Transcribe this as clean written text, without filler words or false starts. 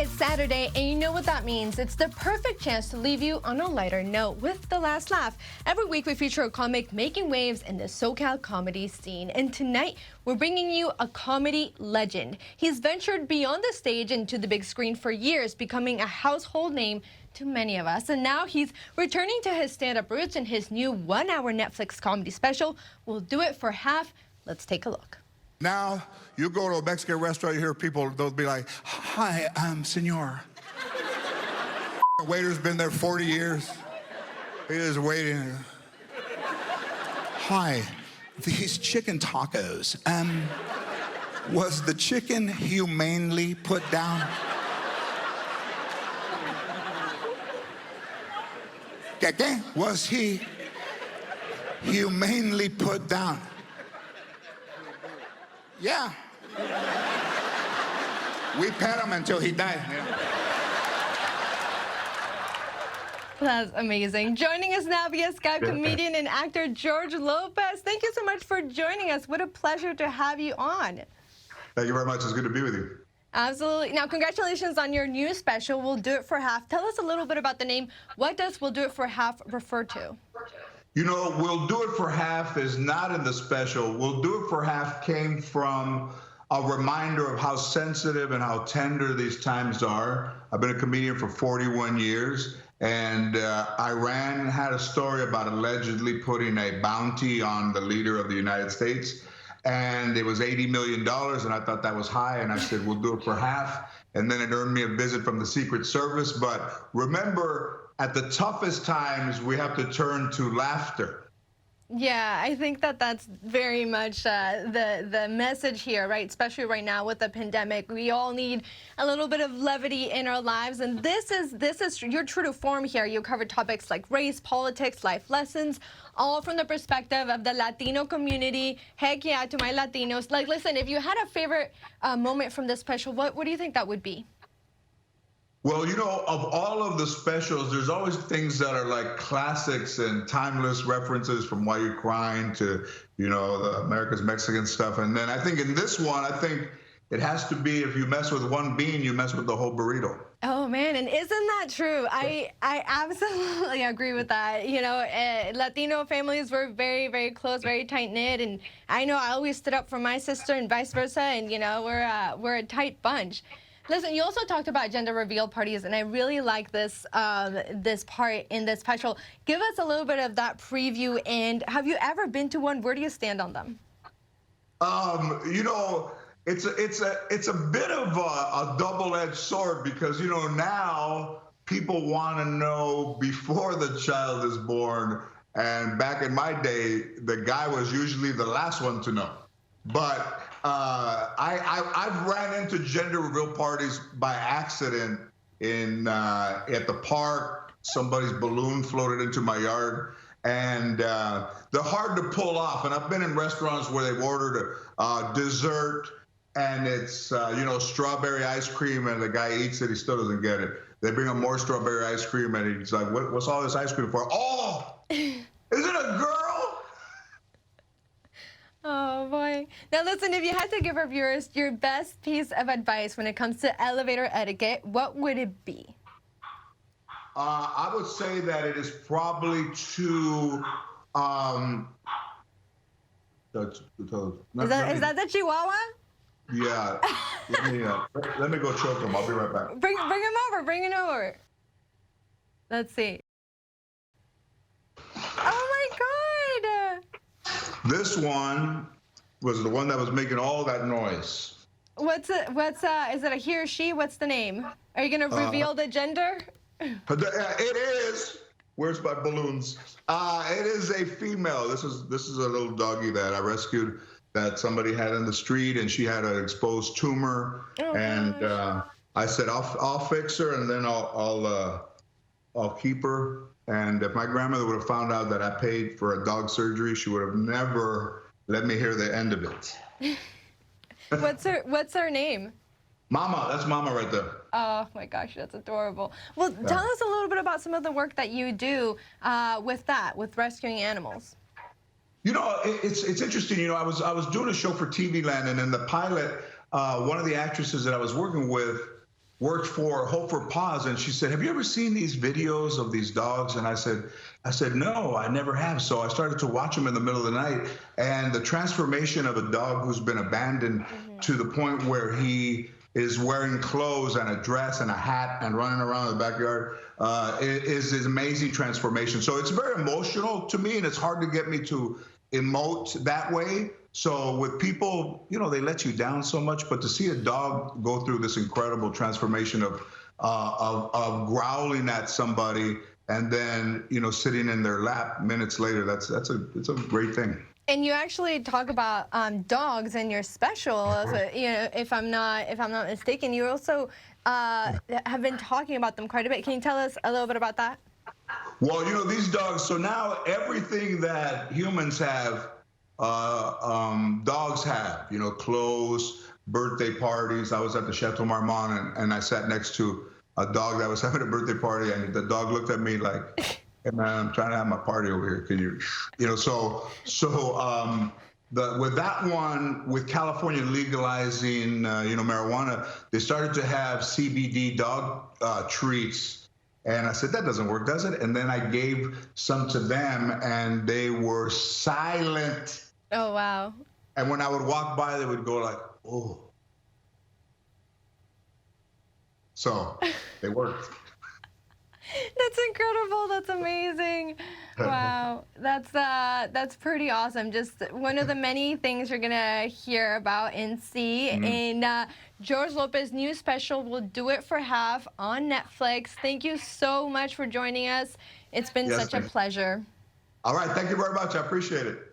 It's Saturday, and you know what that means. It's the perfect chance to leave you on a lighter note with The Last Laugh. Every week, we feature a comic making waves in the SoCal comedy scene. And tonight, we're bringing you a comedy legend. He's ventured beyond the stage into the big screen for years, becoming a household name to many of us. And now he's returning to his stand-up roots in his new one-hour Netflix comedy special. We'll do it for half. Let's take a look. Now, you go to a Mexican restaurant, you hear people, they'll be like, "Hi, senor." Waiter's been there 40 years. He is waiting. "Hi, these chicken tacos, was the chicken humanely put down?" ¿Qué? Was he humanely put down? Yeah. We pet him until he died. That's amazing. Joining us now via Skype, comedian and actor George Lopez. Thank you so much for joining us. What a pleasure to have you on. Thank you very much. It's good to be with you. Absolutely. Now, congratulations on your new special, We'll Do It for Half. Tell us a little bit about the name. What does We'll Do It for Half refer to? You know, We'll Do It for Half is not in the special. We'll Do It for Half came from a reminder of how sensitive and how tender these times are. I've been a comedian for 41 years, and Iran had a story about allegedly putting a bounty on the leader of the United States, and it was $80 million, and I thought that was high, and I said, we'll do it for half, and then it earned me a visit from the Secret Service. But remember, at the toughest times, we have to turn to laughter. Yeah, I think that that's very much the message here, right? Especially right now with the pandemic, we all need a little bit of levity in our lives, and this is your true to form here. You cover topics like race, politics, life lessons, all from the perspective of the Latino community. Heck yeah, to my Latinos. Like, listen, if you had a favorite moment from this special, what do you think that would be? Well, you know, of all of the specials, there's always things that are like classics and timeless references, from Why You're Crying to, you know, the America's Mexican stuff. And then I think in this one, I think it has to be, if you mess with one bean, you mess with the whole burrito. Oh, man, and isn't that true? I absolutely agree with that. You know, Latino families were very, very close, very tight-knit, and I know I always stood up for my sister and vice versa, and, you know, we're a tight bunch. Listen, you also talked about gender reveal parties, and I really like this this part in this special. Give us a little bit of that preview, and have you ever been to one? Where do you stand on them? You know, it's a bit of a double-edged sword, because, you know, now people want to know before the child is born, and back in my day, the guy was usually the last one to know. But I've ran into gender reveal parties by accident at the park. Somebody's balloon floated into my yard, and they're hard to pull off. And I've been in restaurants where they've ordered a dessert, and it's you know, strawberry ice cream, and the guy eats it, he still doesn't get it. They bring him more strawberry ice cream, and he's like, "What's all this ice cream for?" "Oh, is it a girl?" Oh, boy. Now, listen, if you had to give our viewers your best piece of advice when it comes to elevator etiquette, what would it be? I would say that it is probably to... is that the Chihuahua? Yeah. Let me go choke him. I'll be right back. Bring him over. Bring him over. Let's see. Oh, my God. This one was the one that was making all that noise. Is it a he or she? What's the name? Are you going to reveal the gender? It is. Where's my balloons? It is a female. This is a little doggy that I rescued that somebody had in the street, and she had an exposed tumor. Oh, and I said, I'll fix her, and then I'll keep her. And if my grandmother would have found out that I paid for a dog surgery, she would have never let me hear the end of it. What's her name? Mama. That's Mama right there. Oh, my gosh, that's adorable. Well, tell us a little bit about some of the work that you do with rescuing animals. You know, it's interesting. You know, I was doing a show for TV Land, and in the pilot, one of the actresses that I was working with worked for Hope for Paws, and she said, "Have you ever seen these videos of these dogs?" And I said, "No, I never have." So I started to watch them in the middle of the night, and the transformation of a dog who's been abandoned to the point where he is wearing clothes and a dress and a hat and running around the backyard is an amazing transformation. So it's very emotional to me, and it's hard to get me to emote that way. So with people, you know, they let you down so much, but to see a dog go through this incredible transformation of growling at somebody and then, you know, sitting in their lap minutes later, it's a great thing. And you actually talk about dogs in your special, you know, if I'm not mistaken. You also have been talking about them quite a bit. Can you tell us a little bit about that? Well, you know, these dogs. So now everything that humans have, dogs have. You know, clothes, birthday parties. I was at the Chateau Marmont and I sat next to a dog that was having a birthday party, and the dog looked at me like, "Hey man, I'm trying to have my party over here. Can you?" You know, with that one, with California legalizing, you know, marijuana, they started to have CBD dog treats. And I said, that doesn't work, does it? And then I gave some to them, and they were silent. Oh, wow. And when I would walk by, they would go like, oh. So they worked. That's incredible. That's amazing. Wow. That's pretty awesome. Just one of the many things you're going to hear about and see. And George Lopez's new special, We'll Do It for Half, on Netflix. Thank you so much for joining us. It's been such a pleasure. All right. Thank you very much. I appreciate it.